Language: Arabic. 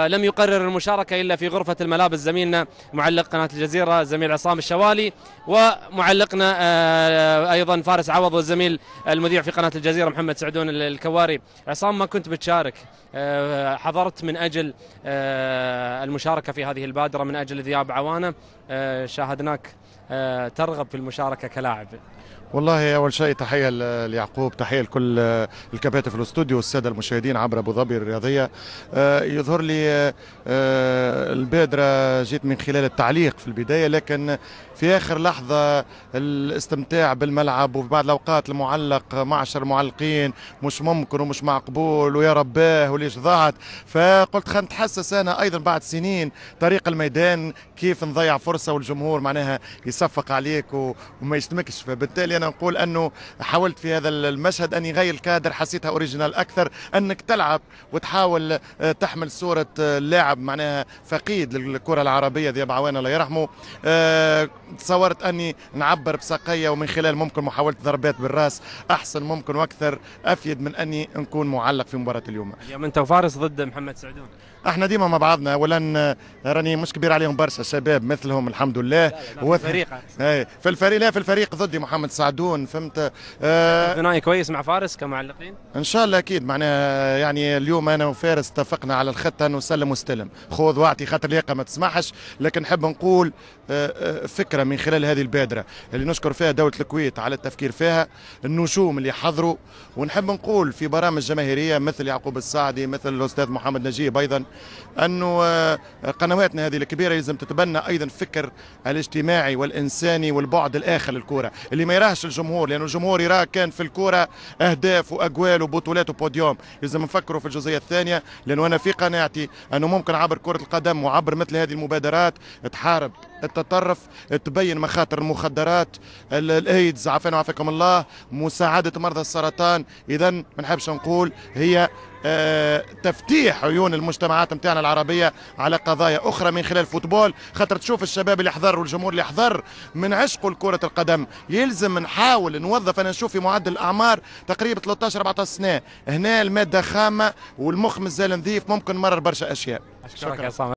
لم يقرر المشاركة إلا في غرفة الملابس زميلنا معلق قناة الجزيرة زميل عصام الشوالي، ومعلقنا أيضا فارس عوض، والزميل المذيع في قناة الجزيرة محمد سعدون الكواري. عصام، ما كنت بتشارك، حضرت من أجل المشاركة في هذه البادرة، من أجل ذياب عوانة، شاهدناك ترغب في المشاركة كلاعب. والله أول شيء تحية ليعقوب، تحية لكل الكباتن في الاستوديو والسادة المشاهدين عبر أبو ظبي الرياضية. يظهر لي البادرة جيت من خلال التعليق في البداية، لكن في آخر لحظة الاستمتاع بالملعب، وفي بعض الأوقات المعلق معشر المعلقين مش ممكن ومش معقبول ويا رباه وليش ضاعت، فقلت خلينا نتحسس أنا أيضا بعد سنين طريق الميدان كيف نضيع فرصة والجمهور معناها يصفق عليك وما يشتمكش. فبالتالي أنا نقول أنه حاولت في هذا المشهد أني غير الكادر، حسيتها أوريجينال أكثر، أنك تلعب وتحاول تحمل صورة اللاعب معناها فقيد للكرة العربية ذي عوانة الله يرحمه. تصورت أني نعبر بساقية ومن خلال ممكن محاولة ضربات بالراس أحسن ممكن وأكثر أفيد من أني نكون معلق في مباراة اليوم. اليوم أنت وفارس ضد محمد سعدون. احنا ديما مع بعضنا، اولا راني مش كبير عليهم برشا، شباب مثلهم الحمد لله. في الفريق في الفريق، لا في الفريق ضدي محمد سعدون، فهمت. ثنائي كويس مع فارس كمعلقين ان شاء الله اكيد. معناها يعني اليوم انا وفارس اتفقنا على الخطه انه سلم واستلم، خذ واعطي، خاطر اللياقه ما تسمحش. لكن نحب نقول فكره من خلال هذه البادره اللي نشكر فيها دوله الكويت على التفكير فيها، النجوم اللي حضروا، ونحب نقول في برامج جماهيريه مثل يعقوب السعدي، مثل الاستاذ محمد نجيب ايضا، أنه قنواتنا هذه الكبيرة لازم تتبنى أيضا فكر الاجتماعي والإنساني والبعد الآخر للكرة اللي ما يراهش الجمهور، لأنه الجمهور يراه كان في الكرة أهداف وأجوال وبطولات وبوديوم. لازم نفكروا في الجزئية الثانية، لأنه أنا في قناعتي أنه ممكن عبر كرة القدم وعبر مثل هذه المبادرات تحارب التطرف، تبين مخاطر المخدرات، الايدز عافانا وعافاكم الله، مساعدة مرضى السرطان. إذا ما نحبش نقول هي تفتيح عيون المجتمعات متاعنا العربية على قضايا أخرى من خلال الفوتبول، خاطر تشوف الشباب اللي يحضر والجمهور اللي يحضر من عشقه لكرة القدم. يلزم نحاول نوظف، أنا نشوف في معدل الأعمار تقريبا 13-14 سنة، هنا المادة خامة والمخ مازال نظيف، ممكن مرر برشا أشياء. شكرا يا عصام.